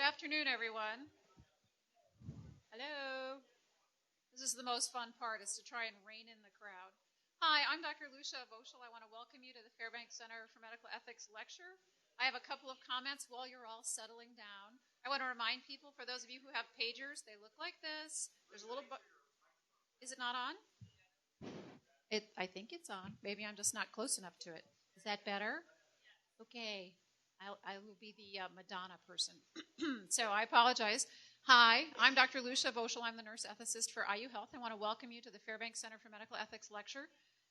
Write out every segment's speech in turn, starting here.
Good afternoon, everyone. Hello. This is the most fun part, is to try and rein in the crowd. Hi, I'm Dr. Lucia Voschel. I want to welcome you to the Fairbanks Center for Medical Ethics lecture. I have a couple of comments while you're all settling down. I want to remind people, for those of you who have pagers, they look like this. There's a little Is it not on? I think it's on. Maybe I'm just not close enough to it. Is that better? Okay. I will be the Madonna person. So I apologize. Hi, I'm Dr. Lucia Voschel. I'm the nurse ethicist for IU Health. I want to welcome you to the Fairbanks Center for Medical Ethics lecture.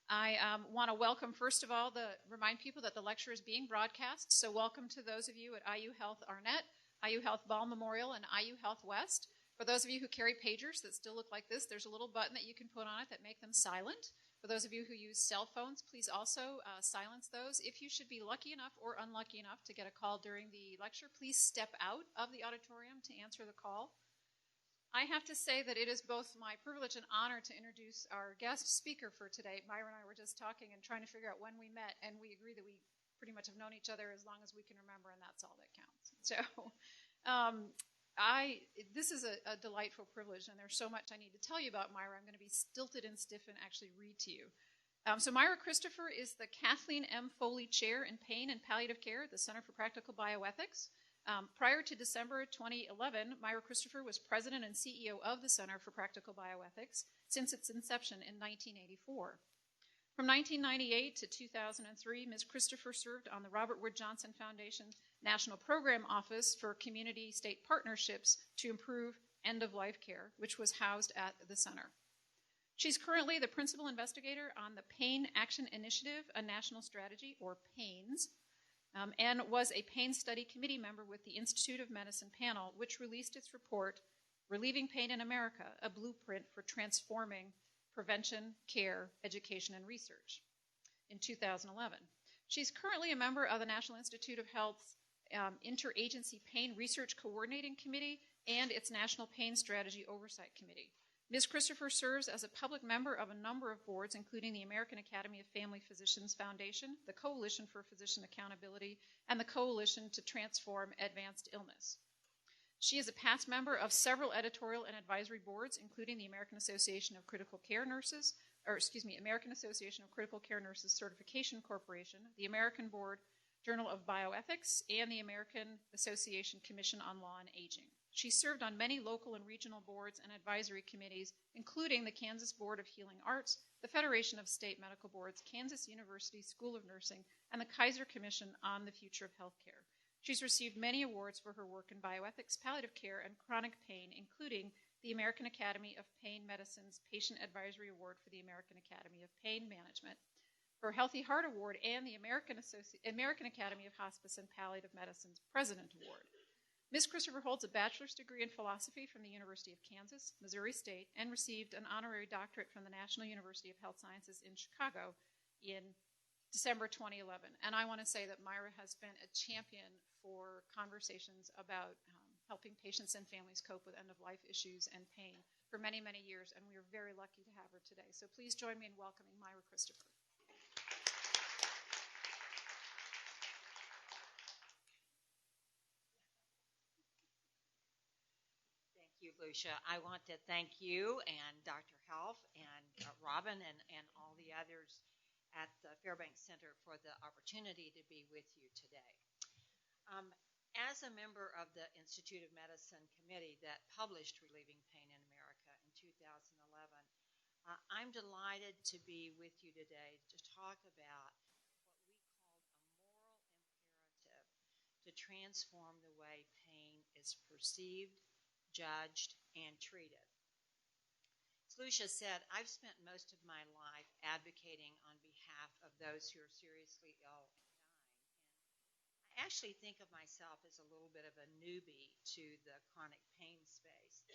I want to welcome, first of all, remind people that the lecture is being broadcast. So welcome to those of you at IU Health Arnett, IU Health Ball Memorial, and IU Health West. For those of you who carry pagers that still look like this, there's a little button that you can put on it that make them silent. For those of you who use cell phones, please also silence those. If you should be lucky enough or unlucky enough to get a call during the lecture, please step out of the auditorium to answer the call. I have to say that it is both my privilege and honor to introduce our guest speaker for today. Myra and I were just talking and trying to figure out when we met, and we agree that we pretty much have known each other as long as we can remember, and that's all that counts. So this is a delightful privilege, and there's so much I need to tell you about Myra. I'm going to be stilted and stiff and actually read to you. So Myra Christopher is the Kathleen M. Foley Chair in Pain and Palliative Care at the Center for Practical Bioethics. Prior to December 2011, Myra Christopher was president and CEO of the Center for Practical Bioethics since its inception in 1984. From 1998 to 2003, Ms. Christopher served on the Robert Wood Johnson Foundation National Program Office for Community State Partnerships to Improve End-of-Life Care, which was housed at the center. She's currently the principal investigator on the Pain Action Initiative, a national strategy, or PAINS, and was a Pain Study Committee member with the Institute of Medicine panel, which released its report, Relieving Pain in America, a blueprint for transforming prevention, care, education, and research, in 2011. She's currently a member of the National Institute of Health's Interagency Pain Research Coordinating Committee and its National Pain Strategy Oversight Committee. Ms. Christopher serves as a public member of a number of boards, including the American Academy of Family Physicians Foundation, the Coalition for Physician Accountability, and the Coalition to Transform Advanced Illness. She is a past member of several editorial and advisory boards, including the American Association of Critical Care Nurses, American Association of Critical Care Nurses Certification Corporation, the American Board Journal of Bioethics, and the American Association Commission on Law and Aging. She served on many local and regional boards and advisory committees, including the Kansas Board of Healing Arts, the Federation of State Medical Boards, Kansas University School of Nursing, and the Kaiser Commission on the Future of Healthcare. She's received many awards for her work in bioethics, palliative care, and chronic pain, including the American Academy of Pain Medicine's Patient Advisory Award for the American Academy of Pain Management, her Healthy Heart Award, and the American Academy of Hospice and Palliative Medicine's President Award. Ms. Christopher holds a bachelor's degree in philosophy from the University of Kansas, Missouri State, and received an honorary doctorate from the National University of Health Sciences in Chicago in December 2011. And I want to say that Myra has been a champion for conversations about helping patients and families cope with end-of-life issues and pain for many, many years, and we are very lucky to have her today. So please join me in welcoming Myra Christopher. Thank you, Lucia. I want to thank you and Dr. Helf and Robin and all the others at the Fairbanks Center for the opportunity to be with you today. As a member of the Institute of Medicine committee that published Relieving Pain in America in 2011, I'm delighted to be with you today to talk about what we called a moral imperative to transform the way pain is perceived, judged, and treated. As Lucia said, I've spent most of my life advocating on behalf of those who are seriously ill and dying. And I actually think of myself as a little bit of a newbie to the chronic pain space.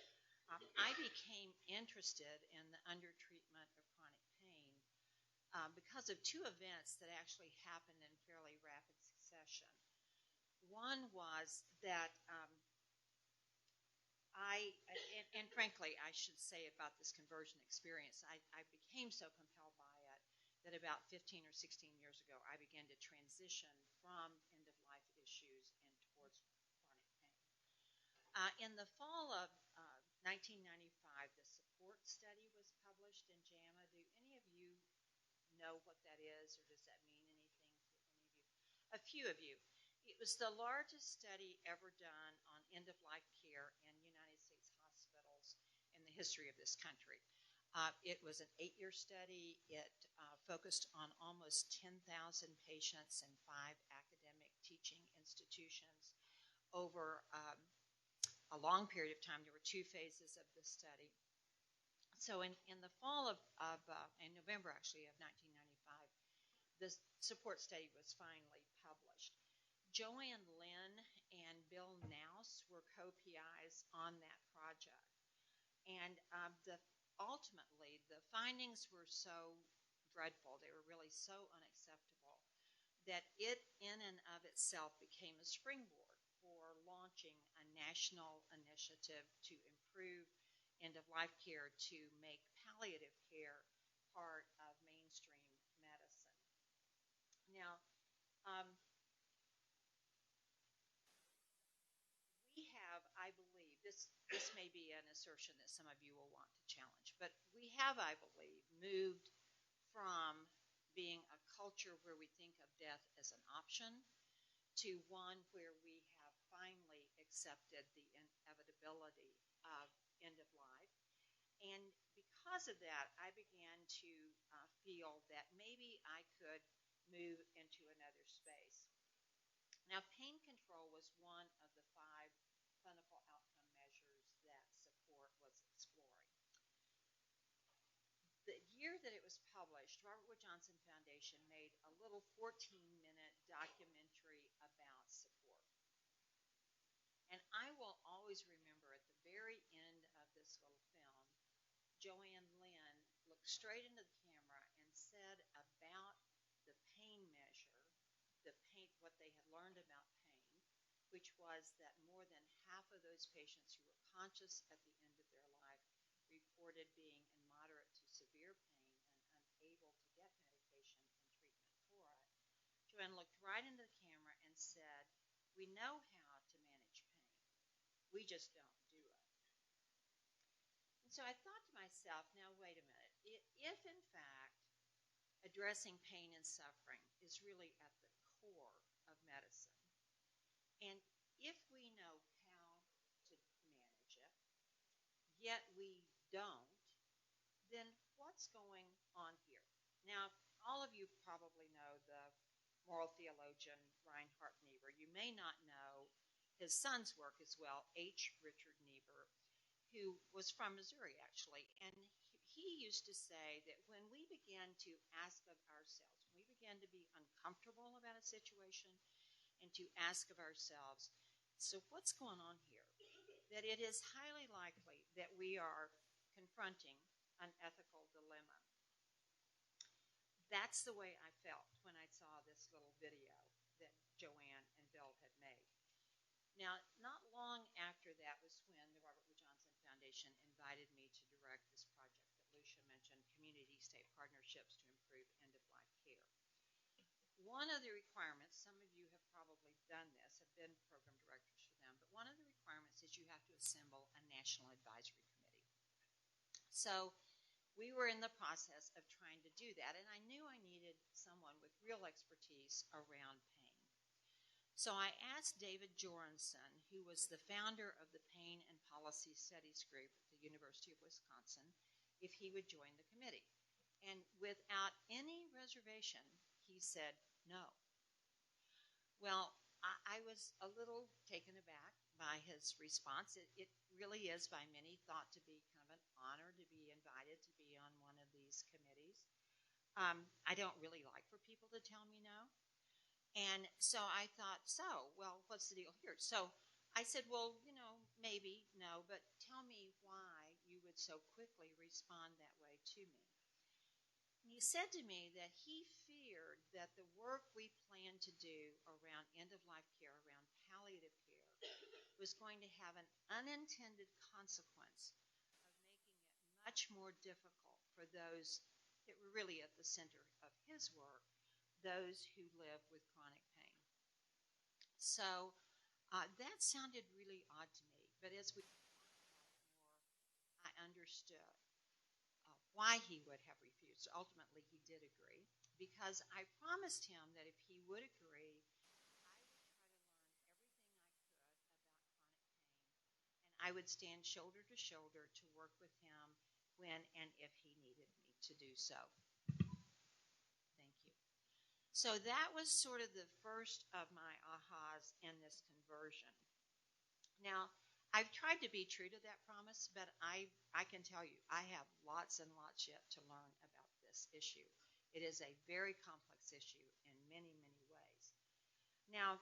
I became interested in the undertreatment of chronic pain because of two events that actually happened in fairly rapid succession. One was that and frankly, I should say about this conversion experience, I became so compelled by it that about 15 or 16 years ago, I began to transition from end-of-life issues and towards chronic pain. In the fall of 1995, the support study was published in JAMA. Do any of you know what that is, or does that mean anything to any of you? A few of you. It was the largest study ever done on end-of-life care in United States hospitals in the history of this country. It was an 8-year study. It focused on almost 10,000 patients in 5 academic teaching institutions over a long period of time. There were 2 phases of the study. So in the fall in November actually of 1995, the support study was finally published. Joanne Lynn and Bill Nouse were co-PIs on that project. And ultimately, the findings were so dreadful, they were really so unacceptable, that it in and of itself became a springboard for launching a national initiative to improve end-of-life care, to make palliative care part of mainstream medicine. Now, we have, I believe, this may be an assertion that some of you will want to challenge, but we have, I believe, moved from being a culture where we think of death as an option to one where we have finally accepted the inevitability of end of life. And because of that, I began to feel that maybe I could move into another space. Now, pain control was one of the 5 clinical outcome measures that support was exploring. The year that it was published, Robert Wood Johnson Foundation made a little 14-minute documentary about support. And I will always remember at the very end of this little film, Joanne Lynn looked straight into the camera and said about the pain measure, what they had learned about pain, which was that more than half of those patients who were conscious at the end of their life reported being in moderate to severe pain and unable to get medication and treatment for it. Joanne looked right into the camera and said, "We know how to manage pain. We just don't do it." And so I thought to myself, now wait a minute. If in fact addressing pain and suffering is really at the core of medicine, and if we know how to manage it, yet we don't, then what's going on here? Now, all of you probably know the moral theologian Reinhard Niebuhr. You may not know his son's work as well, H. Richard Niebuhr, who was from Missouri, actually. And he used to say that when we began to ask of ourselves, when we began to be uncomfortable about a situation and to ask of ourselves, so what's going on here? That it is highly likely that we are confronting an ethical dilemma. That's the way I felt when I saw this little video that Joanne and Bill had made. Now, not long after that was when the Robert Wood Johnson Foundation invited me to direct this project that Lucia mentioned, community-state partnerships to improve end-of-life care. One of the requirements, some of you have probably done this, have been program directors for them, but one of the requirements is you have to assemble a national advisory committee. So we were in the process of trying to do that, and I knew I needed someone with real expertise around pain. So I asked David Joranson, who was the founder of the Pain and Policy Studies Group at the University of Wisconsin, if he would join the committee. And without any reservation, he said no. Well, I was a little taken aback by his response. It really is by many thought to be kind of an honor to be invited to be on one of these committees. I don't really like for people to tell me no. And so I thought, well, what's the deal here? So I said, well, maybe, no, but tell me why you would so quickly respond that way to me. And he said to me that he feared that the work we planned to do around end-of-life care, around palliative care, was going to have an unintended consequence of making it much more difficult for those that were really at the center of his work, those who live with chronic pain. So That sounded really odd to me, but as we talked about it more, I understood why he would have refused. Ultimately, he did agree, because I promised him that if he would agree, I would try to learn everything I could about chronic pain, and I would stand shoulder to shoulder to work with him when and if he needed me to do so. Thank you. So that was sort of the first of my ahas in this conversion. Now, I've tried to be true to that promise, but I can tell you, I have lots and lots yet to learn about this issue. It is a very complex issue in many, many ways. Now,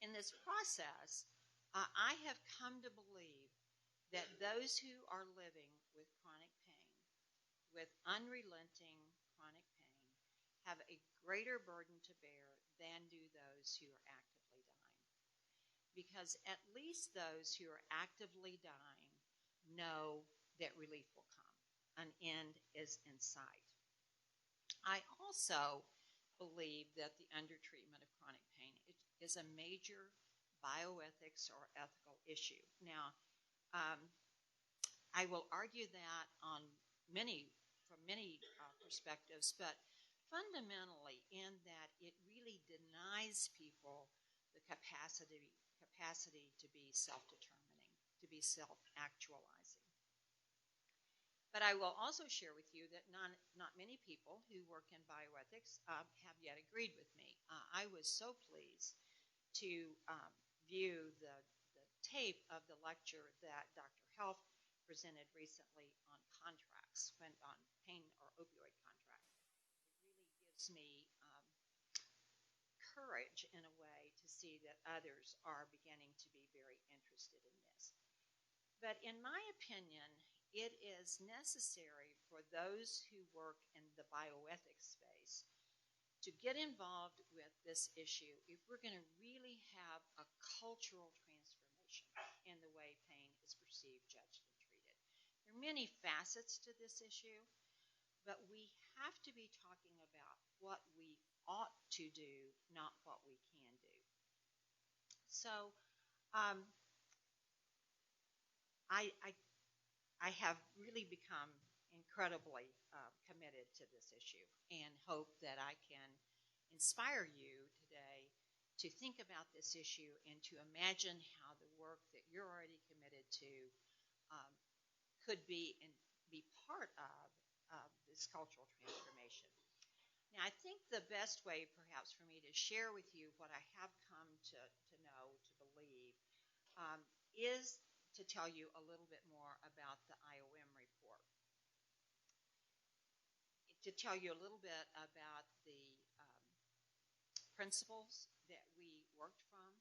in this process, I have come to believe that those who are living with chronic pain, with unrelenting chronic pain, have a greater burden to bear than do those who are actively dying. Because at least those who are actively dying know that relief will come. An end is in sight. I also believe that the undertreatment of chronic pain is a major bioethics or ethical issue. Now, I will argue that from many perspectives, but fundamentally in that it really denies people the capacity to be self-determining, to be self-actualizing. But I will also share with you that not many people who work in bioethics have yet agreed with me. I was so pleased to view the tape of the lecture that Dr. Health presented recently on contracts, on pain or opioid contracts. It really gives me courage in a way to see that others are beginning to be very interested in this. But in my opinion, it is necessary for those who work in the bioethics space to get involved with this issue if we're going to really have a cultural transformation in the way pain is perceived, judged, and treated. There are many facets to this issue, but we have to be talking about what we ought to do, not what we can do. So I have really become incredibly committed to this issue and hope that I can inspire you today to think about this issue and to imagine how the work that you're already committed to could be part of this cultural transformation. Now, I think the best way perhaps for me to share with you what I have come to know, to believe, is to tell you a little bit more about the IOM report. To tell you a little bit about the principles that we worked from,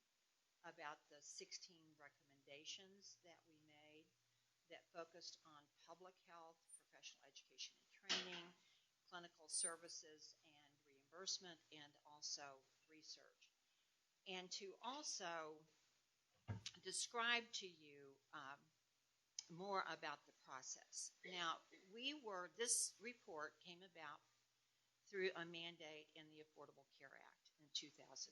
about the 16 recommendations that we made that focused on public health, professional education and training, clinical services and reimbursement, and also research. And to also describe to you more about the process. Now, this report came about through a mandate in the Affordable Care Act in 2010.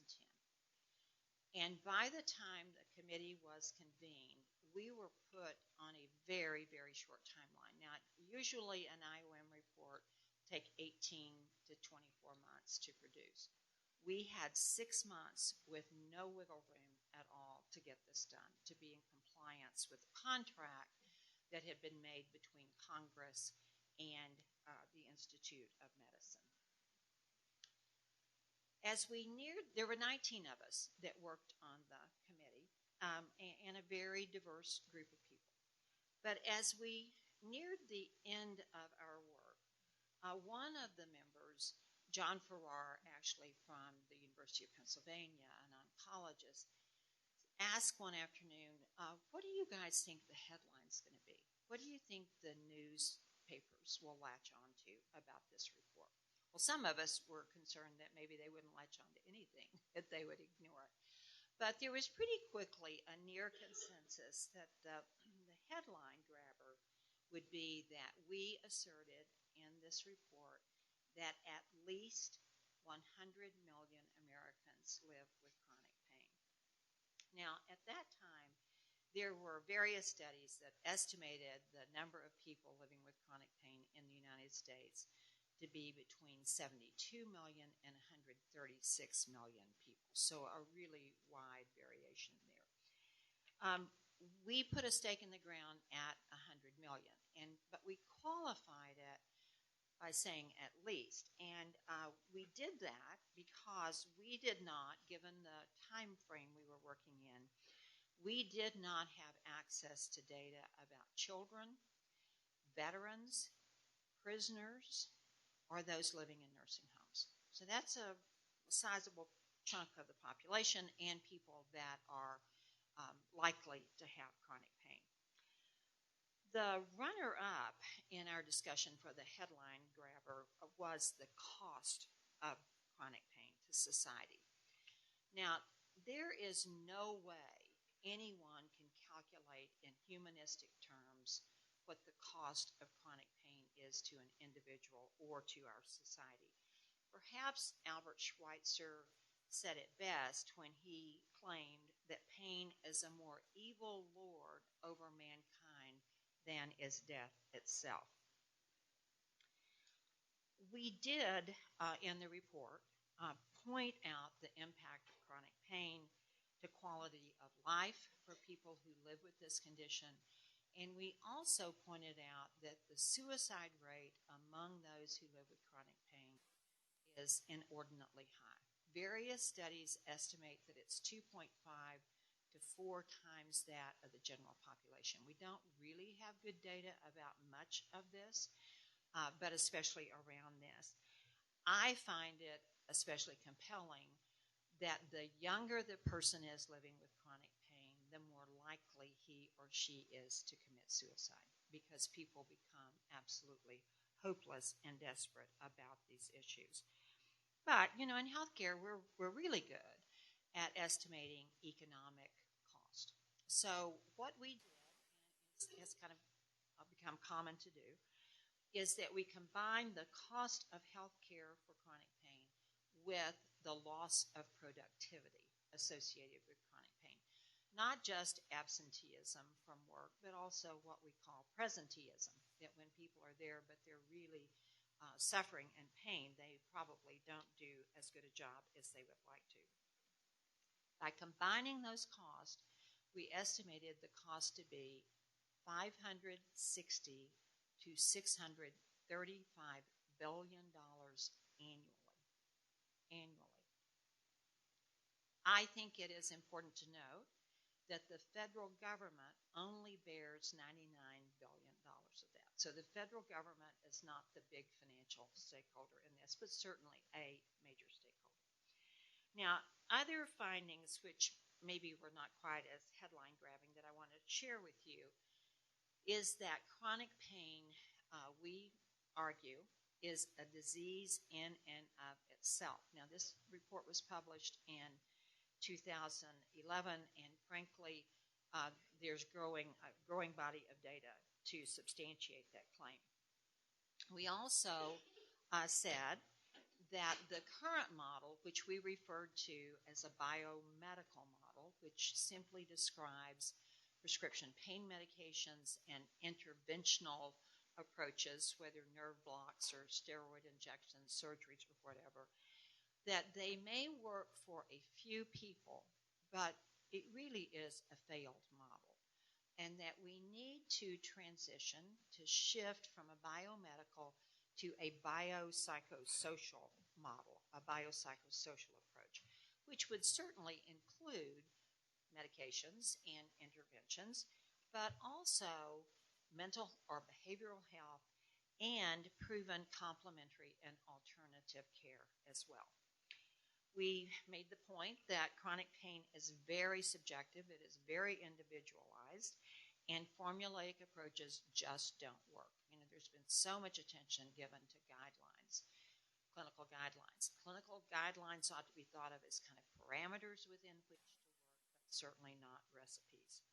And by the time the committee was convened, we were put on a very, very short timeline. Now, usually an IOM report take 18 to 24 months to produce. We had 6 months with no wiggle room at all to get this done, to be in compliance with the contract that had been made between Congress and the Institute of Medicine. As we neared, there were 19 of us that worked on the committee, and a very diverse group of people. But as we neared the end of our work, one of the members, John Farrar, actually from the University of Pennsylvania, an oncologist, asked one afternoon, what do you guys think the headline's going to be? What do you think the newspapers will latch on to about this report? Well, some of us were concerned that maybe they wouldn't latch on to anything, that they would ignore it. But there was pretty quickly a near consensus that the headline grabber would be that we asserted in this report that at least 100 million Americans live with chronic pain. Now, at that time, there were various studies that estimated the number of people living with chronic pain in the United States to be between 72 million and 136 million people. So a really wide variation there. We put a stake in the ground at 100 million, but we qualified it by saying at least. And we did that because we did not, given the time frame we were working in, we did not have access to data about children, veterans, prisoners, or those living in nursing homes. So that's a sizable chunk of the population and people that are likely to have chronic pain. The runner-up in our discussion for the headline grabber was the cost of chronic pain to society. Now, there is no way anyone can calculate in humanistic terms what the cost of chronic pain is to an individual or to our society. Perhaps Albert Schweitzer said it best when he claimed that pain is a more evil lord over mankind than is death itself. We did, in the report, point out the impact of chronic pain to quality of life for people who live with this condition, and we also pointed out that the suicide rate among those who live with chronic pain is inordinately high. Various studies estimate that it's 2.5 to 4 times that of the general population. We don't really have good data about much of this, but especially around this. I find it especially compelling that the younger the person is living with chronic pain, the more likely he or she is to commit suicide, because people become absolutely hopeless and desperate about these issues. But, in healthcare, we're really good at estimating economic cost. So what we did, and it's kind of become common to do, is that we combine the cost of healthcare for chronic pain with the loss of productivity associated with chronic pain. Not just absenteeism from work, but also what we call presenteeism, that when people are there but they're really suffering and pain, they probably don't do as good a job as they would like to. By combining those costs, we estimated the cost to be $560 to $635 billion annually. I think it is important to note that the federal government only bears $99 billion of that. So the federal government is not the big financial stakeholder in this, but certainly a major stakeholder. Now, other findings which maybe were not quite as headline grabbing that I wanted to share with you is that chronic pain, we argue, is a disease in and of itself. Now, this report was published in 2011, and frankly, there's a growing body of data to substantiate that claim. We also said that the current model, which we referred to as a biomedical model, which simply describes prescription pain medications and interventional approaches, whether nerve blocks or steroid injections, surgeries, or whatever, that they may work for a few people, but it really is a failed model, and that we need to transition to shift from a biomedical to a bio-psychosocial model, a bio-psychosocial approach, which would certainly include medications and interventions, but also mental or behavioral health and proven complementary and alternative care as well. We made the point that chronic pain is very subjective, it is very individualized, and formulaic approaches just don't work. There's been so much attention given to guidelines, clinical guidelines. Clinical guidelines ought to be thought of as kind of parameters within which to work, but certainly not recipes.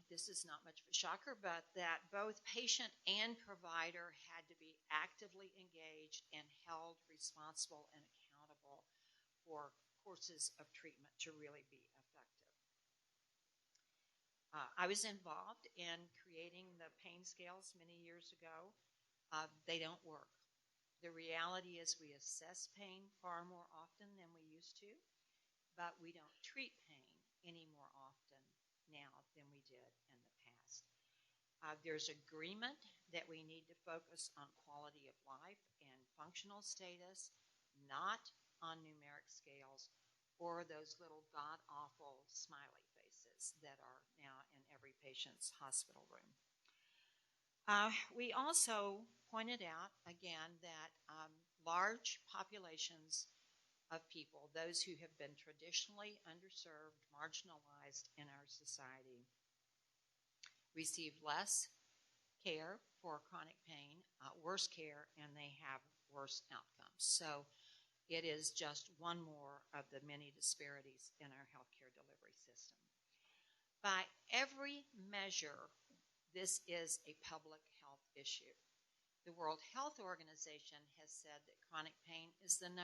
This is not much of a shocker, but that both patient and provider had to be actively engaged and held responsible and accountable for courses of treatment to really be effective. I was involved in creating the pain scales many years ago. They don't work. The reality is we assess pain far more often than we used to, but we don't treat pain any more often now than we did in the past. There's agreement that we need to focus on quality of life and functional status, not on numeric scales or those little god-awful smiley faces that are now in every patient's hospital room. We also pointed out, again, that large populations of people, those who have been traditionally underserved, marginalized in our society, receive less care for chronic pain, worse care, and they have worse outcomes. So it is just one more of the many disparities in our healthcare delivery system. By every measure, this is a public health issue. The World Health Organization has said that chronic pain is the #1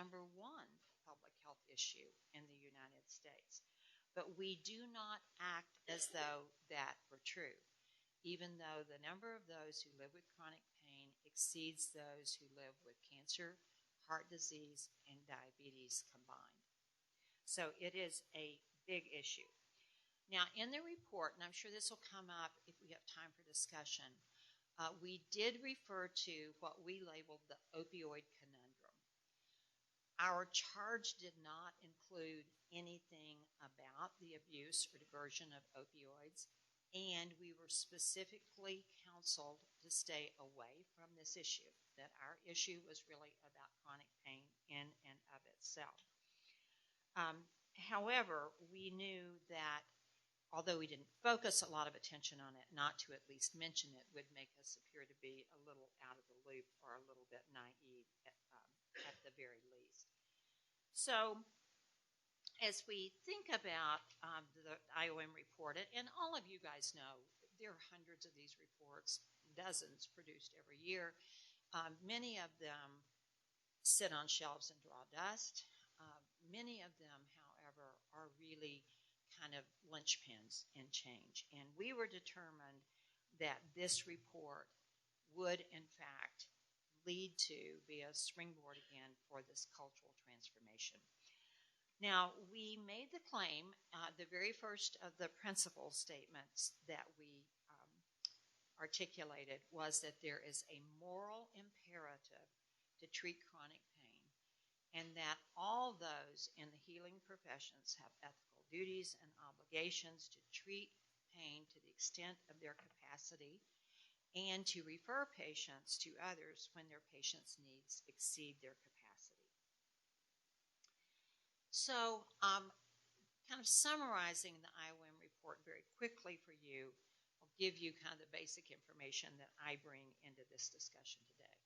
public health issue in the United States. But we do not act as though that were true, even though the number of those who live with chronic pain exceeds those who live with cancer, heart disease, and diabetes combined. So it is a big issue. Now, in the report, and I'm sure this will come up if we have time for discussion, we did refer to what we labeled the opioid conundrum. Our charge did not include anything about the abuse or diversion of opioids, and we were specifically counseled to stay away from this issue, that our issue was really about chronic pain in and of itself. However, we knew that although we didn't focus a lot of attention on it, not to at least mention it would make us appear to be a little out of the loop or a little bit naive at the very least. So as we think about the IOM report, and all of you guys know there are hundreds of these reports, dozens produced every year. Many of them sit on shelves and draw dust. Many of them, however, are really kind of linchpins in change. And we were determined that this report would, in fact, lead to be a springboard again for this cultural transformation. Now, we made the claim, the very first of the principle statements that we articulated was that there is a moral imperative to treat chronic pain, and that all those in the healing professions have ethical duties and obligations to treat pain to the extent of their capacity and to refer patients to others when their patients' needs exceed their capacity. So, kind of summarizing the IOM report very quickly for you, I'll give you kind of the basic information that I bring into this discussion today.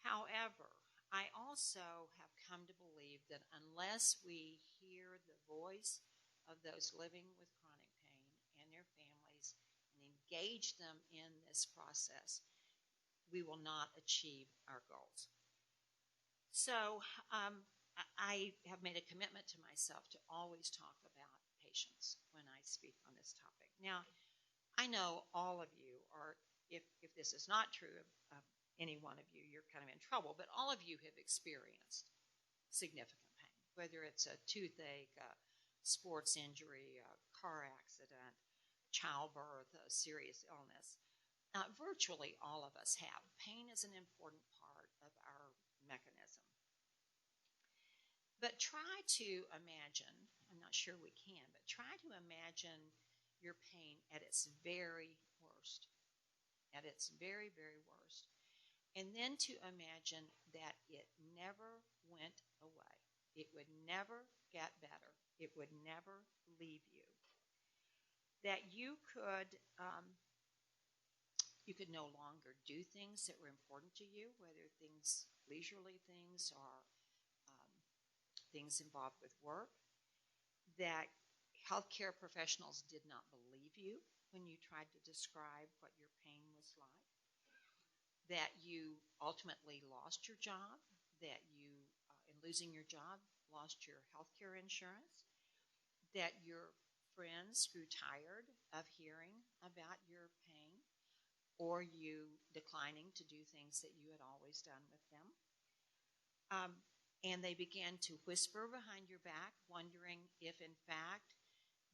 However, I also have come to believe that unless we hear the voice of those living with chronic pain and their families and engage them in this process, we will not achieve our goals. So I have made a commitment to myself to always talk about patients when I speak on this topic. Now, I know all of you are, if this is not true of any one of you, you're kind of in trouble, but all of you have experienced significant pain, whether it's a toothache, a sports injury, a car accident, childbirth, a serious illness. Virtually all of us have. Pain is an important part of our mechanism. But try to imagine, I'm not sure we can, but try to imagine your pain at its very worst, at its very, very worst. And then to imagine that it never went away. It would never get better. It would never leave you. That you could no longer do things that were important to you, whether things, leisurely things or things involved with work. That healthcare professionals did not believe you when you tried to describe what your pain was like. That you ultimately lost your job, that you, in losing your job, lost your health care insurance, that your friends grew tired of hearing about your pain, or you declining to do things that you had always done with them. And they began to whisper behind your back, wondering if, in fact,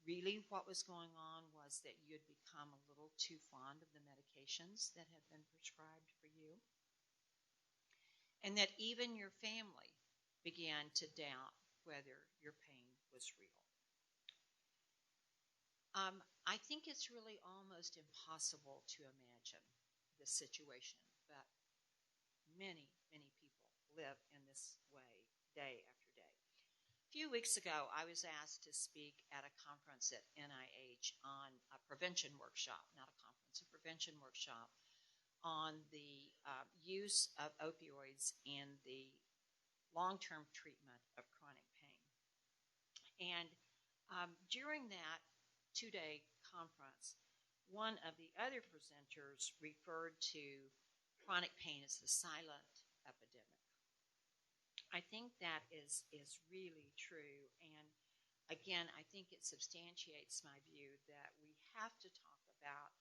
really what was going on was that you had become a little too fond of the medications that had been prescribed for you. And that even your family began to doubt whether your pain was real. I think it's really almost impossible to imagine this situation, but many, many people live in this way day after day. A few weeks ago, I was asked to speak at a conference at NIH on a prevention workshop, not a conference, a prevention workshop on the use of opioids in the long-term treatment of chronic pain. And during that two-day conference, one of the other presenters referred to chronic pain as the silent epidemic. I think that is really true, and again, I think it substantiates my view that we have to talk about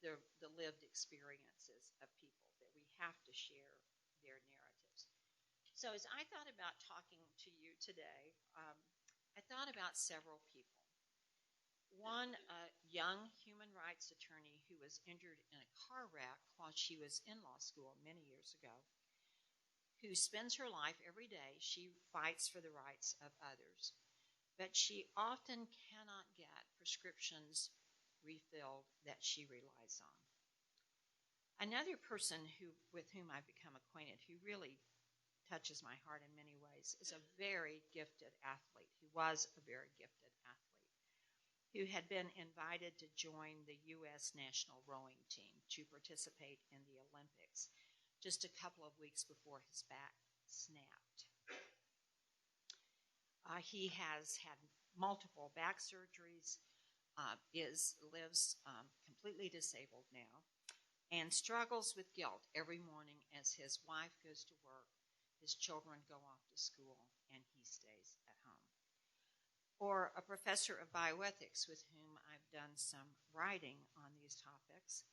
the lived experiences of people, that we have to share their narratives. So as I thought about talking to you today, I thought about several people. One, a young human rights attorney who was injured in a car wreck while she was in law school many years ago, who spends her life every day. She fights for the rights of others, but she often cannot get prescriptions refilled that she relies on. Another person with whom I've become acquainted, who really touches my heart in many ways, is a very gifted athlete, who was a very gifted athlete, who had been invited to join the U.S. national rowing team to participate in the Olympics just a couple of weeks before his back snapped. He has had multiple back surgeries, lives completely disabled now, and struggles with guilt every morning as his wife goes to work, his children go off to school, and he stays at home. Or a professor of bioethics with whom I've done some writing on these topics,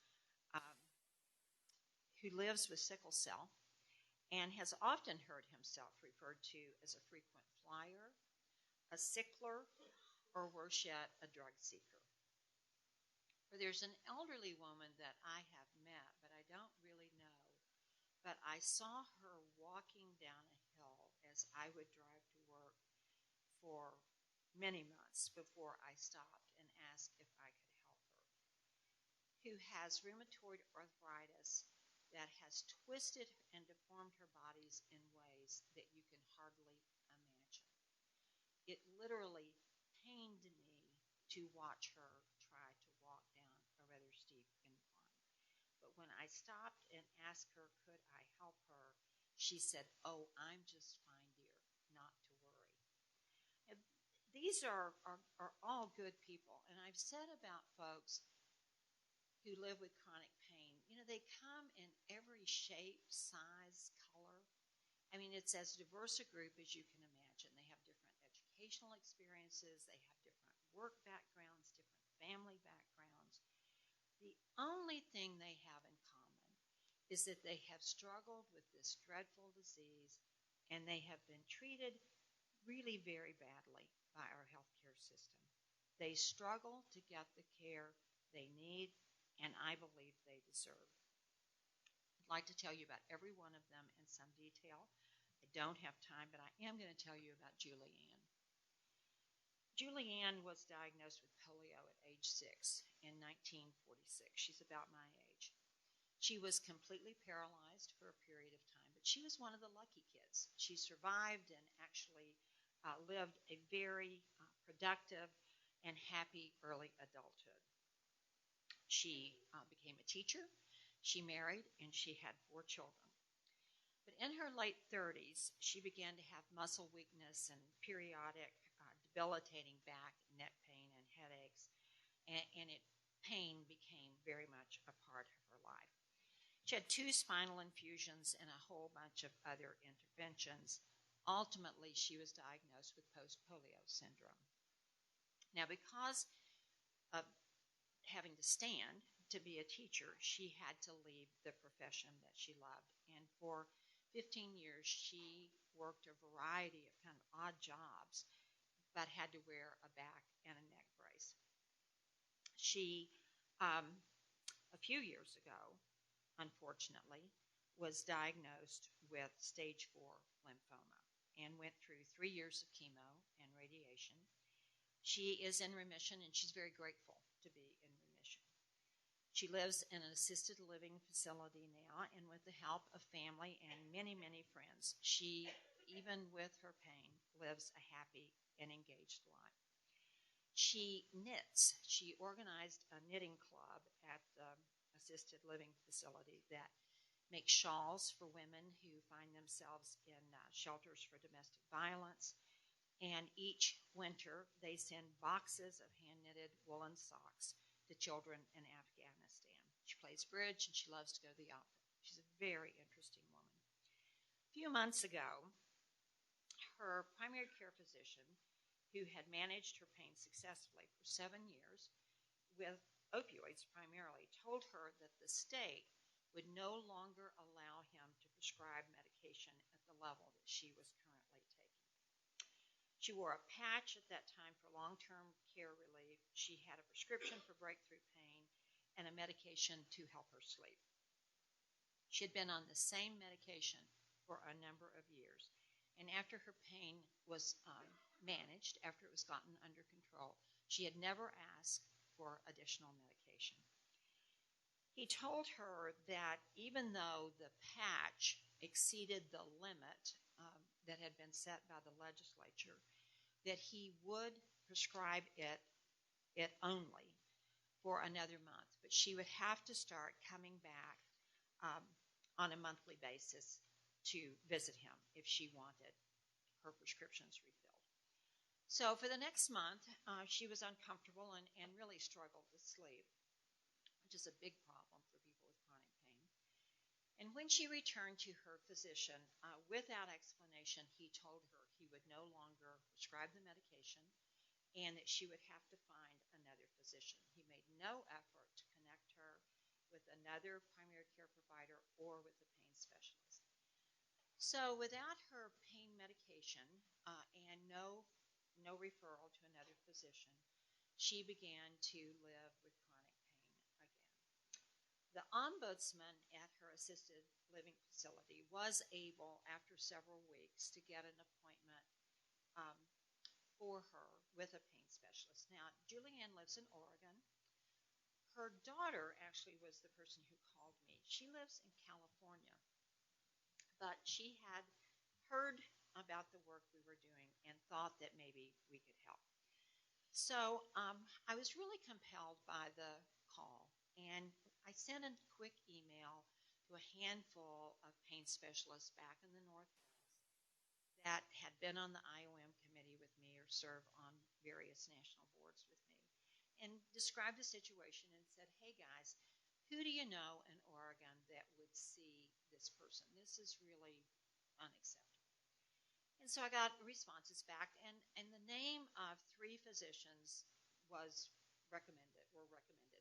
who lives with sickle cell and has often heard himself referred to as a frequent flyer, a sickler, or worse yet, a drug seeker. Or there's an elderly woman that I have met, but I don't really know, but I saw her walking down a hill as I would drive to work for many months before I stopped and asked if I could help her, who has rheumatoid arthritis that has twisted and deformed her bodies in ways that you can hardly imagine. It literally pained me to watch her try to walk down a rather steep incline. But when I stopped and asked her, could I help her, she said, "Oh, I'm just fine, dear, not to worry." And these are all good people. And I've said about folks who live with chronic pain, they come in every shape, size, color. I mean, it's as diverse a group as you can imagine. They have different educational experiences. They have different work backgrounds, different family backgrounds. The only thing they have in common is that they have struggled with this dreadful disease, and they have been treated really very badly by our healthcare system. They struggle to get the care they need, and I believe they deserve. I'd like to tell you about every one of them in some detail. I don't have time, but I am going to tell you about Julianne. Julianne was diagnosed with polio at age 6 in 1946. She's about my age. She was completely paralyzed for a period of time, but she was one of the lucky kids. She survived and actually lived a very productive and happy early adulthood. She became a teacher, she married, and she had 4 children. But in her late 30s, she began to have muscle weakness and periodic debilitating back and neck pain and headaches, and pain became very much a part of her life. She had 2 spinal infusions and a whole bunch of other interventions, Ultimately, she was diagnosed with post-polio syndrome. Now, because of having to stand to be a teacher, she had to leave the profession that she loved. And for 15 years, she worked a variety of kind of odd jobs, but had to wear a back and a neck brace. She, a few years ago, unfortunately, was diagnosed with stage 4 lymphoma and went through 3 years of chemo and radiation. She is in remission, and she's very grateful to be in remission. She lives in an assisted living facility now, and with the help of family and many, many friends, she, even with her pain, lives a happy and engaged life. She knits. She organized a knitting club at the assisted living facility that makes shawls for women who find themselves in shelters for domestic violence. And each winter, they send boxes of hand-knitted woolen socks to children in Afghanistan. She plays bridge, and she loves to go to the opera. She's a very interesting woman. A few months ago, her primary care physician, who had managed her pain successfully for 7 years, with opioids primarily, told her that the state would no longer allow him to prescribe medication at the level that she was currently taking. She wore a patch at that time for long-term care relief. She had a prescription for breakthrough pain and a medication to help her sleep. She had been on the same medication for a number of years, and after her pain was managed, after it was gotten under control, she had never asked for additional medication. He told her that even though the patch exceeded the limit that had been set by the legislature, that he would prescribe it only for another month, but she would have to start coming back on a monthly basis to visit him if she wanted her prescriptions refilled. So for the next month, she was uncomfortable and really struggled to sleep, which is a big problem for people with chronic pain. And when she returned to her physician, without explanation, he told her he would no longer prescribe the medication and that she would have to find another physician. He made no effort to connect her with another primary care provider or with a pain specialist. So without her pain medication and no referral to another physician, she began to live with chronic pain again. The ombudsman at her assisted living facility was able, after several weeks, to get an appointment for her with a pain specialist. Now, Julianne lives in Oregon. Her daughter actually was the person who called me. She lives in California, but she had heard about the work we were doing and thought that maybe we could help. So I was really compelled by the call, and I sent a quick email to a handful of pain specialists back in the Northwest that had been on the IOM committee with me or served on various national boards with me, and described the situation and said, hey guys, who do you know in Oregon that would see this person? This is really unacceptable. And so I got responses back, and the name of 3 physicians was recommended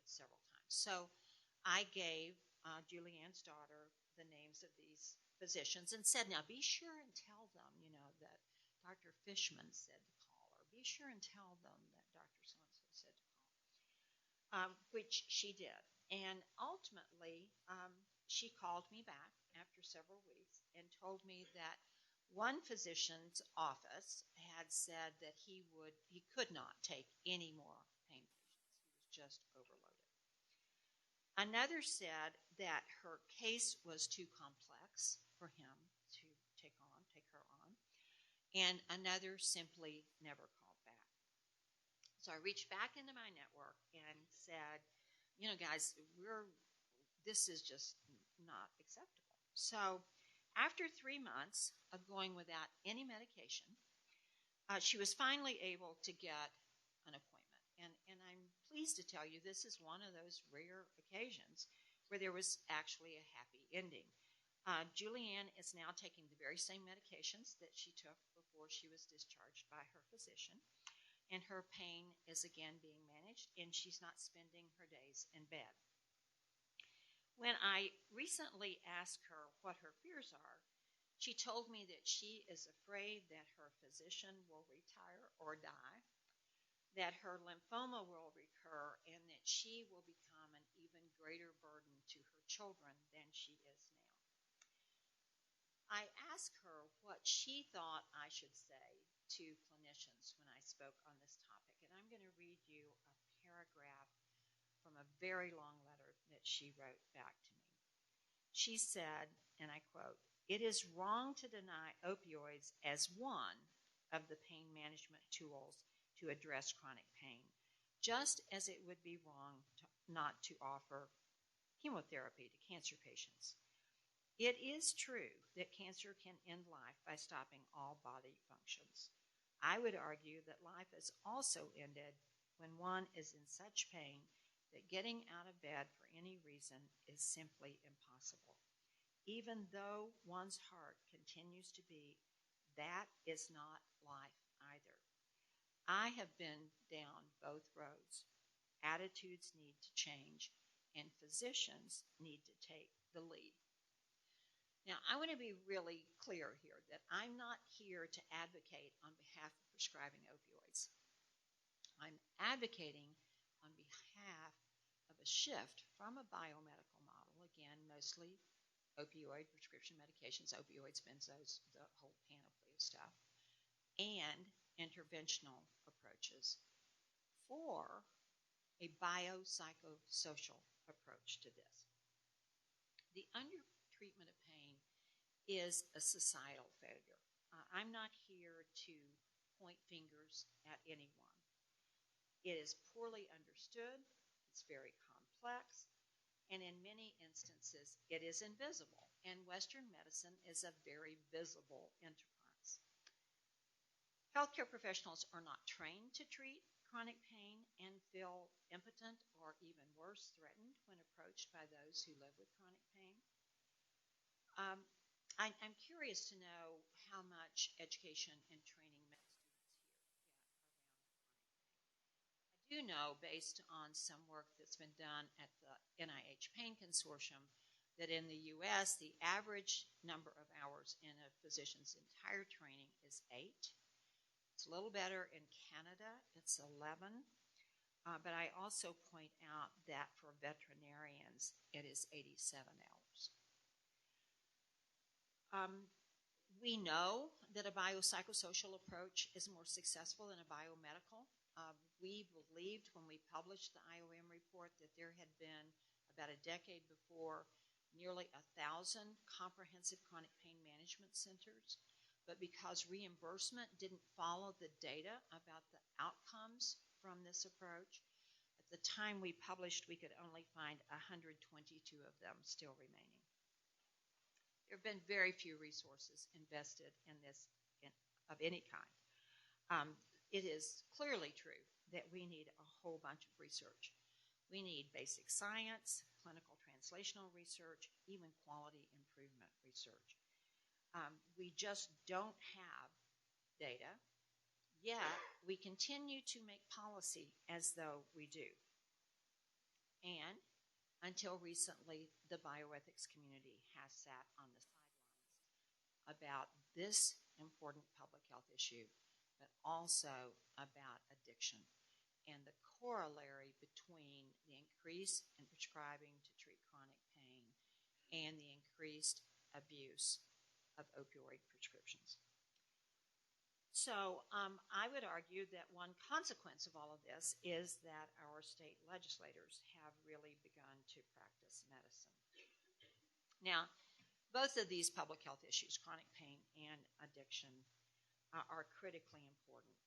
several times. So I gave Julianne's daughter the names of these physicians and said, now be sure and tell them, that Dr. Fishman said to call, or be sure and tell them that Dr. So-and-so said to call, which she did. And ultimately, she called me back after several weeks and told me that one physician's office had said that he could not take any more pain patients. He was just overloaded. Another said that her case was too complex for him to take her on, and another simply never called back. So I reached back into my network and said, guys, this is just not acceptable. So after 3 months of going without any medication, she was finally able to get an appointment. And I'm pleased to tell you this is one of those rare occasions where there was actually a happy ending. Julianne is now taking the very same medications that she took before she was discharged by her physician, and her pain is again being managed, and she's not spending her days in bed. When I recently asked her what her fears are, she told me that she is afraid that her physician will retire or die, that her lymphoma will recur, and that she will become an even greater burden to her children than she is now. I asked her what she thought I should say to clinicians when I spoke on this topic, and I'm going to read you a paragraph from a very long letter that she wrote back to me. She said, and I quote, "It is wrong to deny opioids as one of the pain management tools to address chronic pain, just as it would be wrong not to offer chemotherapy to cancer patients. It is true that cancer can end life by stopping all body functions. I would argue that life is also ended when one is in such pain that getting out of bed for any reason is simply impossible. Even though one's heart continues to beat, that is not life either. I have been down both roads. Attitudes need to change, and physicians need to take the lead." Now, I want to be really clear here that I'm not here to advocate on behalf of prescribing opioids. I'm advocating on behalf of a shift from a biomedical model, again, mostly opioid prescription medications, opioids, benzos, the whole panoply of stuff, and interventional approaches for a bio-psychosocial approach to this. The undertreatment of pain is a societal failure. I'm not here to point fingers at anyone. It is poorly understood, it's very complex, and in many instances it is invisible, and Western medicine is a very visible enterprise. Healthcare professionals are not trained to treat chronic pain and feel impotent or even worse, threatened when approached by those who live with chronic pain. I'm curious to know how much education and training med students here get around chronic pain. I do know, based on some work that's been done at the NIH Pain Consortium, that in the U.S., the average number of hours in a physician's entire training is 8. It's a little better in Canada, it's 11. But I also point out that for veterinarians, it is 87 hours. We know that a biopsychosocial approach is more successful than a biomedical. We believed when we published the IOM report that there had been, about a decade before, nearly 1,000 comprehensive chronic pain management centers. But because reimbursement didn't follow the data about the outcomes from this approach, at the time we published, we could only find 122 of them still remaining. There have been very few resources invested in this of any kind. It is clearly true that we need a whole bunch of research. We need basic science, clinical translational research, even quality improvement research. We just don't have data, yet we continue to make policy as though we do. And until recently, the bioethics community has sat on the sidelines about this important public health issue, but also about addiction and the corollary between the increase in prescribing to treat chronic pain and the increased abuse of opioid prescriptions. So I would argue that one consequence of all of this is that our state legislators have really begun to practice medicine. Now, both of these public health issues, chronic pain and addiction, are critically important.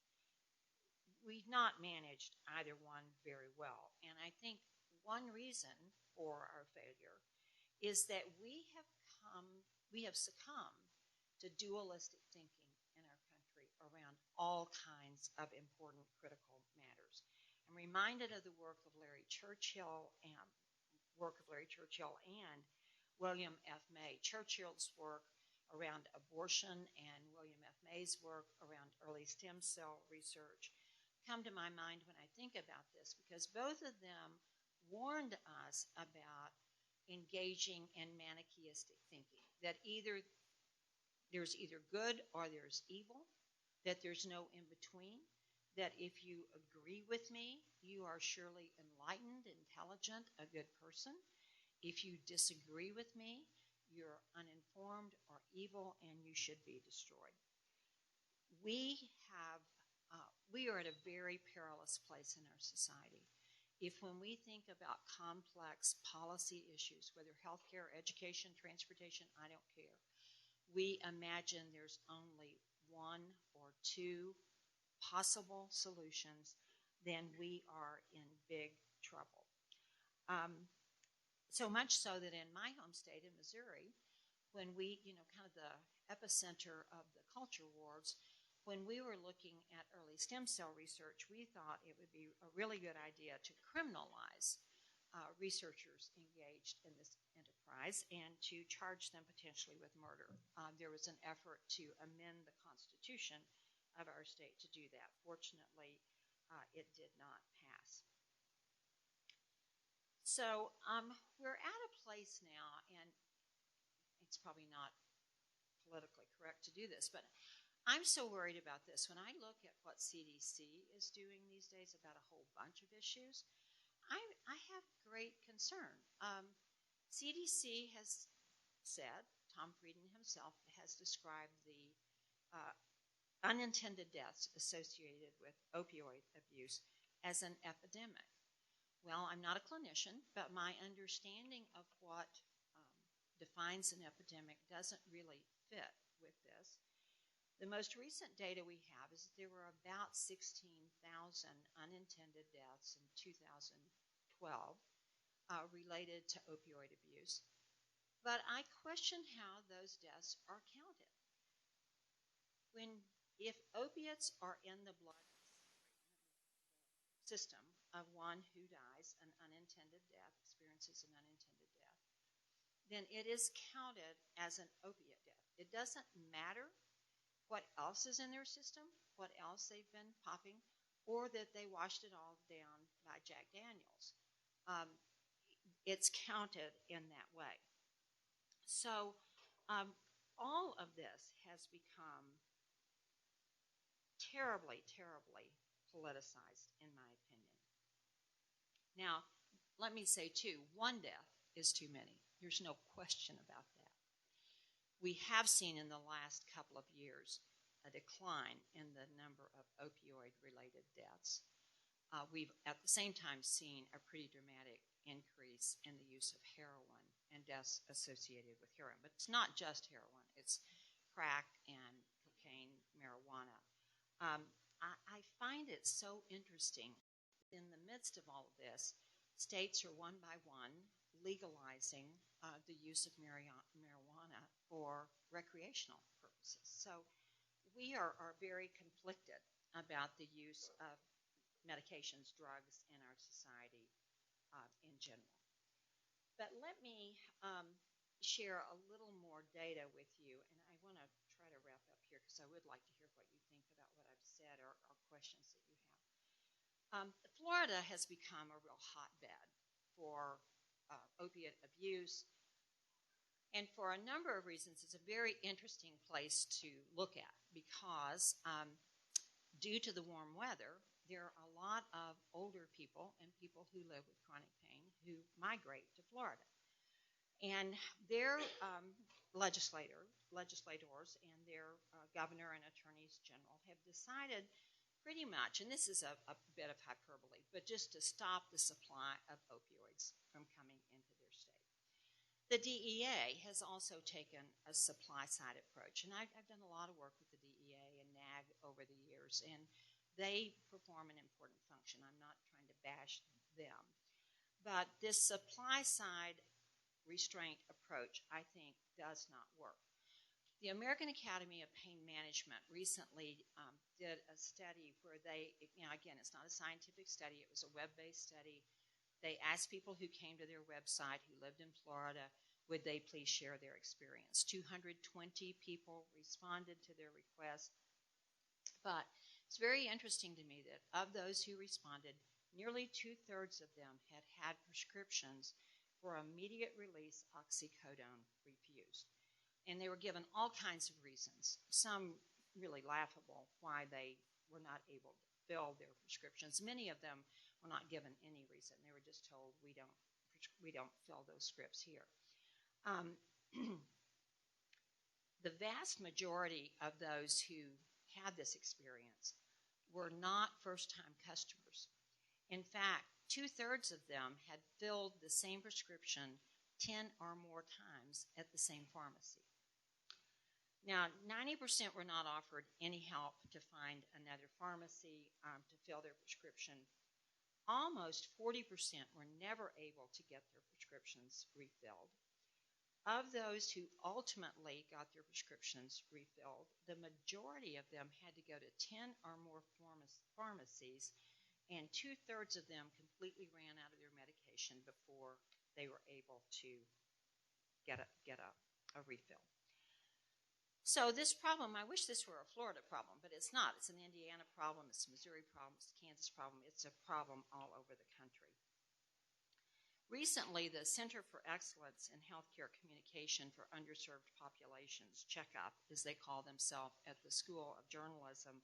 We've not managed either one very well, and I think one reason for our failure is that we have succumbed to dualistic thinking in our country around all kinds of important critical matters. I'm reminded of the work of Larry Churchill and William F. May. Churchill's work around abortion and William F. May's work around early stem cell research come to my mind when I think about this, because both of them warned us about engaging in manichaeistic thinking, that there's either good or there's evil, that there's no in-between, that if you agree with me, you are surely enlightened, intelligent, a good person. If you disagree with me, you're uninformed or evil, and you should be destroyed. We are at a very perilous place in our society. If when we think about complex policy issues, whether healthcare, education, transportation, I don't care, we imagine there's only one or two possible solutions, then we are in big trouble. So much so that in my home state in Missouri, when we, kind of the epicenter of the culture wars, when we were looking at early stem cell research, we thought it would be a really good idea to criminalize researchers engaged in this enterprise and to charge them potentially with murder. There was an effort to amend the Constitution of our state to do that. Fortunately, it did not pass. So we're at a place now, and it's probably not politically correct to do this, but I'm so worried about this. When I look at what CDC is doing these days about a whole bunch of issues, I have great concern. CDC has said, Tom Frieden himself has described the unintended deaths associated with opioid abuse as an epidemic. Well, I'm not a clinician, but my understanding of what defines an epidemic doesn't really fit with this. The most recent data we have is that there were about 16,000 unintended deaths in 2012 related to opioid abuse. But I question how those deaths are counted. If opiates are in the blood system of one who dies, an unintended death, experiences an unintended death, then it is counted as an opiate death. It doesn't matter what else is in their system, what else they've been popping, or that they washed it all down by Jack Daniels. It's counted in that way. So all of this has become terribly, terribly politicized, in my opinion. Now, let me say, too, one death is too many. There's no question about that. We have seen in the last couple of years a decline in the number of opioid-related deaths. We've, at the same time, seen a pretty dramatic increase in the use of heroin and deaths associated with heroin. But it's not just heroin. It's crack and cocaine, marijuana. I find it so interesting. In the midst of all of this, states are one by one legalizing the use of marijuana for recreational purposes. So we are very conflicted about the use of medications, drugs in our society in general. But let me share a little more data with you, and I want to try to wrap up here because I would like to hear what you think about what I've said or questions that you have. Florida has become a real hotbed for opiate abuse, and for a number of reasons, it's a very interesting place to look at because due to the warm weather, there are a lot of older people and people who live with chronic pain who migrate to Florida. And their legislators and their governor and attorneys general have decided pretty much, and this is a bit of hyperbole, but just to stop the supply of opioids from coming into their state. The DEA has also taken a supply-side approach, and I've done a lot of work with the DEA and NAG over the years, and they perform an important function. I'm not trying to bash them. But this supply-side restraint approach, I think, does not work. The American Academy of Pain Management recently did a study where they, again, it's not a scientific study, it was a web-based study. They asked people who came to their website who lived in Florida would they please share their experience. 220 people responded to their request. But it's very interesting to me that of those who responded, nearly 2/3 of them had had prescriptions for immediate release oxycodone refused. And they were given all kinds of reasons, some really laughable, why they were not able to fill their prescriptions. Many of them were not given any reason. They were just told, we don't fill those scripts here. The vast majority of those who had this experience were not first-time customers. In fact, 2/3 of them had filled the same prescription 10 or more times at the same pharmacy. Now, 90% were not offered any help to find another pharmacy to fill their prescription. Almost 40% were never able to get their prescriptions refilled. Of those who ultimately got their prescriptions refilled, the majority of them had to go to 10 or more pharmacies, and 2/3 of them completely ran out of their medication before they were able to get a refill. So this problem, I wish this were a Florida problem, but it's not. It's an Indiana problem, it's a Missouri problem, it's a Kansas problem. It's a problem all over the country. Recently, the Center for Excellence in Healthcare Communication for Underserved Populations, CHECkup, as they call themselves, at the School of Journalism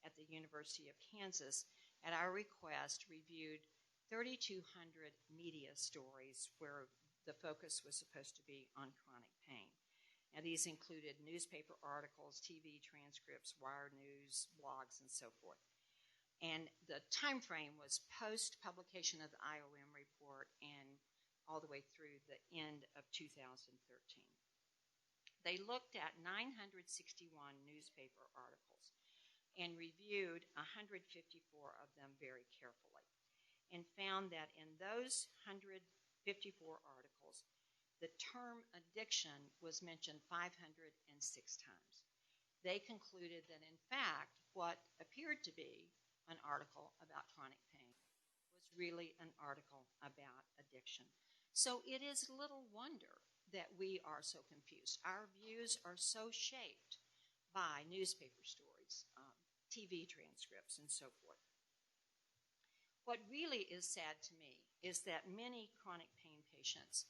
at the University of Kansas, at our request, reviewed 3,200 media stories where the focus was supposed to be on chronic pain. Now, these included newspaper articles, TV transcripts, wire news, blogs, and so forth. And the time frame was post-publication of the IOM report and all the way through the end of 2013. They looked at 961 newspaper articles and reviewed 154 of them very carefully and found that in those 154 articles, the term addiction was mentioned 506 times. They concluded that, in fact, what appeared to be an article about chronic pain was really an article about addiction. So it is little wonder that we are so confused. Our views are so shaped by newspaper stories, TV transcripts, and so forth. What really is sad to me is that many chronic pain patients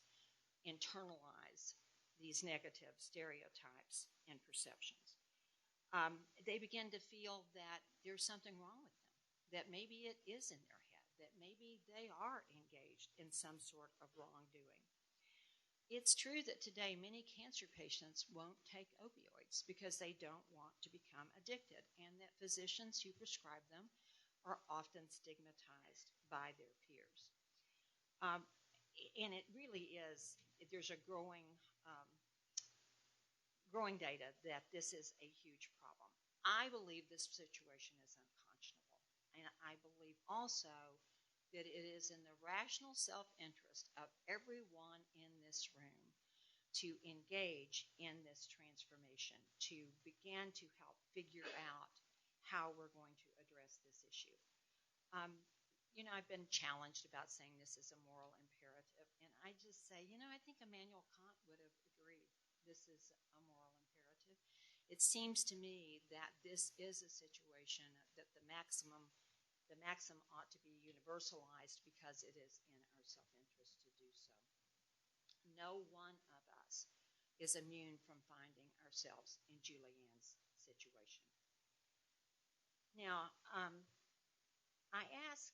internalize these negative stereotypes and perceptions. They begin to feel that there's something wrong with them, that maybe it is in their head, that maybe they are engaged in some sort of wrongdoing. It's true that today many cancer patients won't take opioids because they don't want to become addicted, and that physicians who prescribe them are often stigmatized by their peers. And it really is, there's a growing data that this is a huge problem. I believe this situation is unconscionable, and I believe also that it is in the rational self-interest of everyone in this room to engage in this transformation, to begin to help figure out how we're going to address this issue. I've been challenged about saying this is a moral imperative, and I just say, I think Immanuel Kant would have agreed this is a moral imperative. It seems to me that this is a situation that the maxim ought to be universalized because it is in our self-interest to do so. No one of us is immune from finding ourselves in Julianne's situation. Now, I ask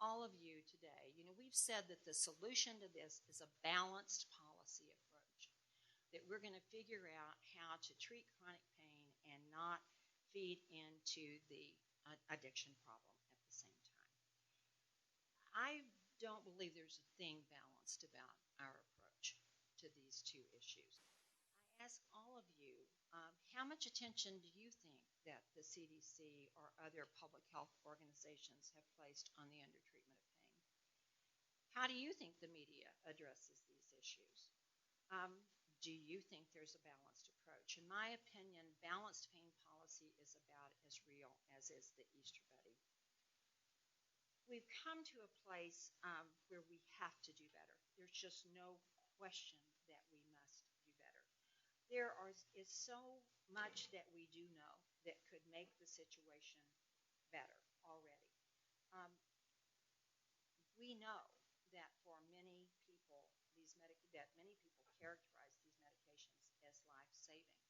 all of you today, we've said that the solution to this is a balanced policy approach, that we're going to figure out how to treat chronic pain and not feed into the addiction problem at the same time. I don't believe there's a thing balanced about our approach to these two issues. I ask all of you, how much attention do you think that the CDC or other public health organizations have placed on the undertreatment of pain? How do you think the media addresses these issues? Do you think there's a balanced approach? In my opinion, balanced pain policy is about as real as is the Easter Bunny. we've come to a place where we have to do better. There's just no question that we must do better. There is so much that we do know that could make the situation better already. We know that for many people, that many people characterize these medications as life-saving.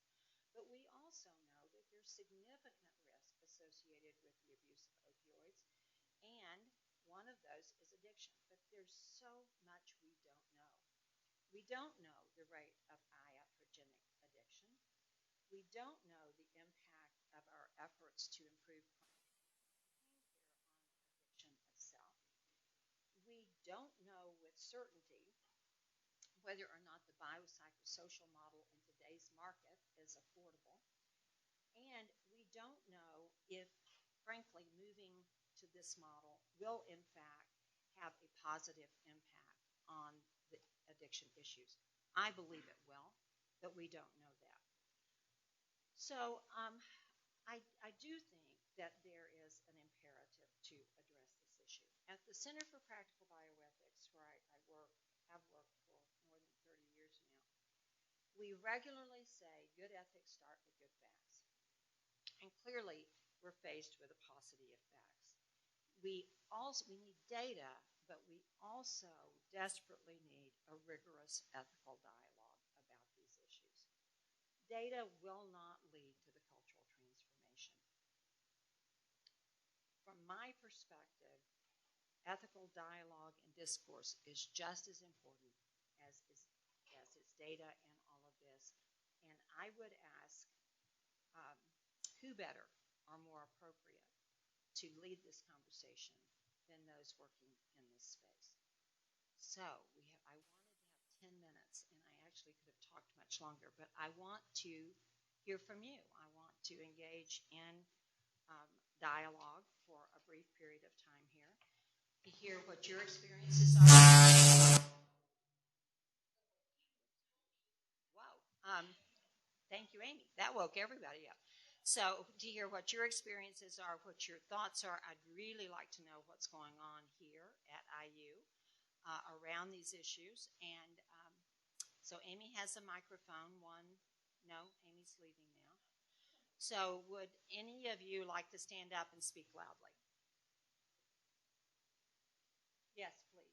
But we also know that there's significant risk associated with the abuse of opioids, and one of those is addiction. But there's so much we don't know. We don't know the rate of iatrogenic addiction. We don't know the impact of our efforts to improve chronic pain care on addiction itself. We don't know with certainty whether or not the bio-psychosocial model in today's market is affordable. And we don't know if, frankly, moving to this model will, in fact, have a positive impact on the addiction issues. I believe it will, but we don't know that. So I do think that there is an imperative to address this issue. At the Center for Practical Bioethics, where I have worked for more than 30 years now, we regularly say good ethics start with good facts. And clearly, we're faced with a paucity of facts. We need data, but we also desperately need a rigorous ethical dialogue about these issues. Data will not lead to the cultural transformation. From my perspective, ethical dialogue and discourse is just as important as its data and all of this. And I would ask who better or more appropriate to lead this conversation than those working in this space. So I wanted to have 10 minutes, and I actually could have talked much longer, but I want to hear from you. I want to engage in dialogue for a brief period of time here to hear what your experiences are. Wow. Thank you, Amy. That woke everybody up. So to hear what your experiences are, what your thoughts are, I'd really like to know what's going on here at IU around these issues. And so Amy has a microphone. No, Amy's leaving now. So would any of you like to stand up and speak loudly? Yes, please.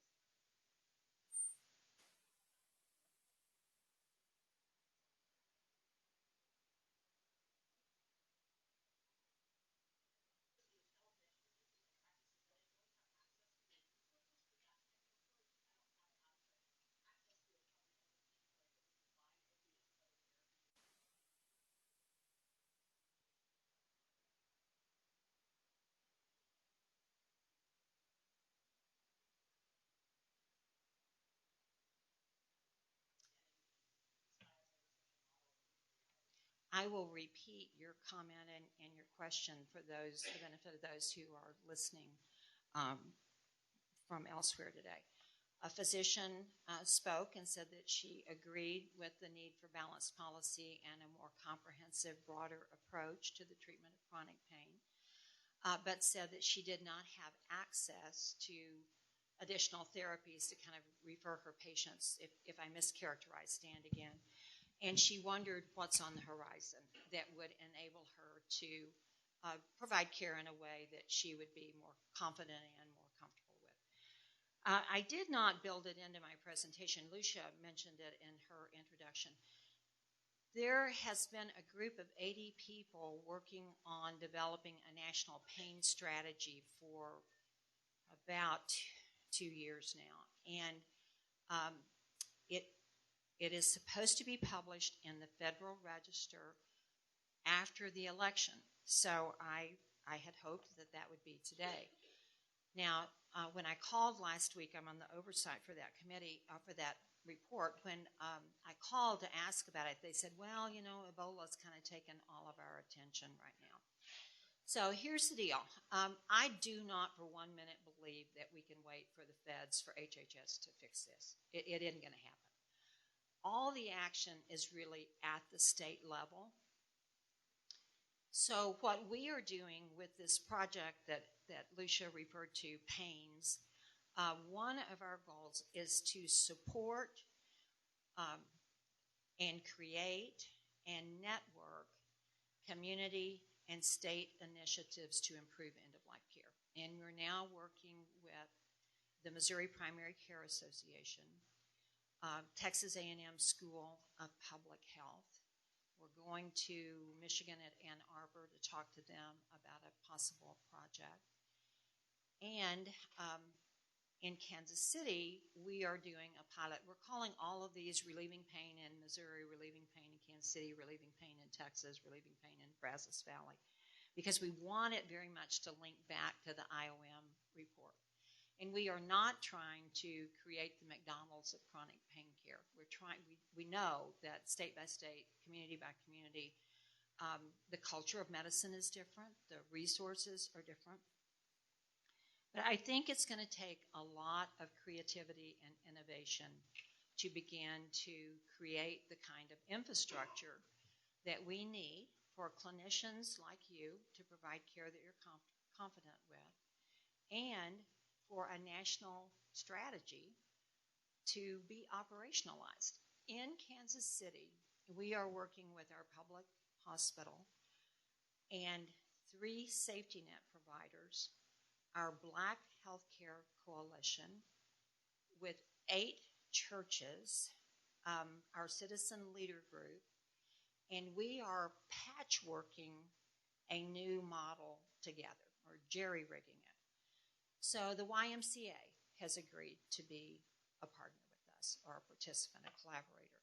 I will repeat your comment and your question for the benefit of those who are listening from elsewhere today. A physician spoke and said that she agreed with the need for balanced policy and a more comprehensive, broader approach to the treatment of chronic pain, but said that she did not have access to additional therapies to kind of refer her patients, if I mischaracterize, stand again. And she wondered what's on the horizon that would enable her to provide care in a way that she would be more confident and more comfortable with. I did not build it into my presentation. Lucia mentioned it in her introduction. There has been a group of 80 people working on developing a national pain strategy for about 2 years now. And it is supposed to be published in the Federal Register after the election. So I had hoped that that would be today. Now, when I called last week, I'm on the Oversight for that committee, for that report. When I called to ask about it, they said, well, you know, Ebola's kind of taken all of our attention right now. So here's the deal. I do not for 1 minute believe that we can wait for the feds, for HHS to fix this. It isn't going to happen. All the action is really at the state level. So what we are doing with this project that that Lucia referred to, PAINS, one of our goals is to support and create and network community and state initiatives to improve end-of-life care. And we're now working with the Missouri Primary Care Association, Texas A&M School of Public Health. We're going to Michigan at Ann Arbor to talk to them about a possible project. And in Kansas City, we are doing a pilot. We're calling all of these Relieving Pain in Missouri, Relieving Pain in Kansas City, Relieving Pain in Texas, Relieving Pain in Brazos Valley, because we want it very much to link back to the IOM report. And we are not trying to create the McDonald's of chronic pain care. We know that state by state, community by community, the culture of medicine is different, the resources are different. But I think it's going to take a lot of creativity and innovation to begin to create the kind of infrastructure that we need for clinicians like you to provide care that you're confident with, and for a national strategy to be operationalized. In Kansas City, we are working with our public hospital and 3 safety net providers, our Black Healthcare Coalition, with 8 churches, our citizen leader group, and we are patchworking a new model together, or jerry-rigging it. So the YMCA has agreed to be a partner with us, or a participant, a collaborator.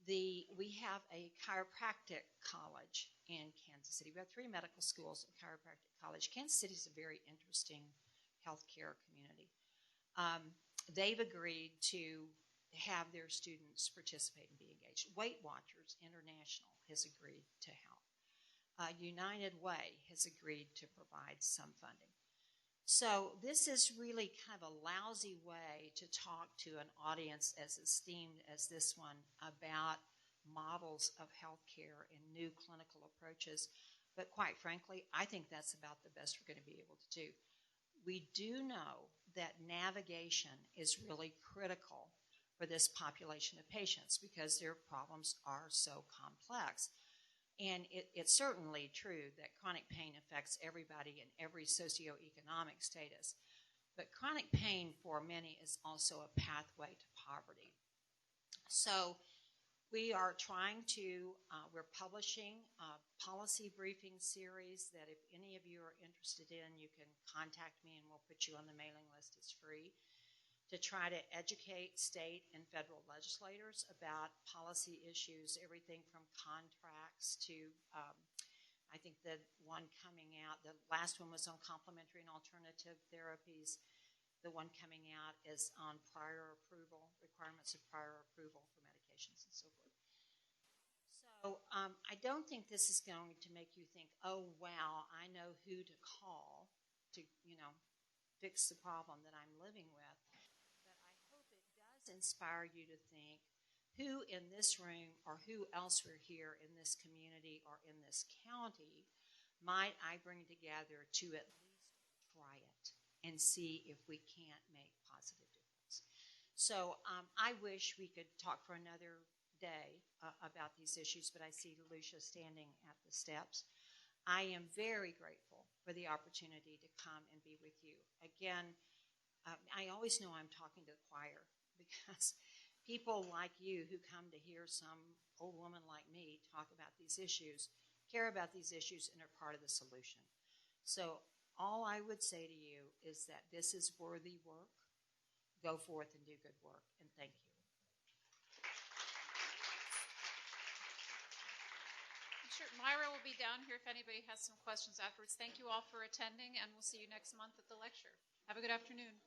We have a chiropractic college in Kansas City. We have 3 medical schools at chiropractic college. Kansas City is a very interesting healthcare community. They've agreed to have their students participate and be engaged. Weight Watchers International has agreed to help. United Way has agreed to provide some funding. So this is really kind of a lousy way to talk to an audience as esteemed as this one about models of healthcare and new clinical approaches. But quite frankly, I think that's about the best we're going to be able to do. We do know that navigation is really critical for this population of patients because their problems are so complex. And it's certainly true that chronic pain affects everybody in every socioeconomic status. But chronic pain for many is also a pathway to poverty. So we are trying to, we're publishing a policy briefing series that if any of you are interested in, you can contact me and we'll put you on the mailing list. It's free, to try to educate state and federal legislators about policy issues, everything from contracts to, I think the one coming out, the last one was on complementary and alternative therapies. The one coming out is on prior approval, requirements of prior approval for medications and so forth. So I don't think this is going to make you think, oh, wow, I know who to call to, fix the problem that I'm living with. Inspire you to think, who in this room or who elsewhere here in this community or in this county might I bring together to at least try it and see if we can't make positive difference. So I wish we could talk for another day about these issues, but I see Lucia standing at the steps. I am very grateful for the opportunity to come and be with you. Again, I always know I'm talking to the choir, because people like you who come to hear some old woman like me talk about these issues care about these issues and are part of the solution. So all I would say to you is that this is worthy work. Go forth and do good work, and thank you. Sure. Myra will be down here if anybody has some questions afterwards. Thank you all for attending, and we'll see you next month at the lecture. Have a good afternoon.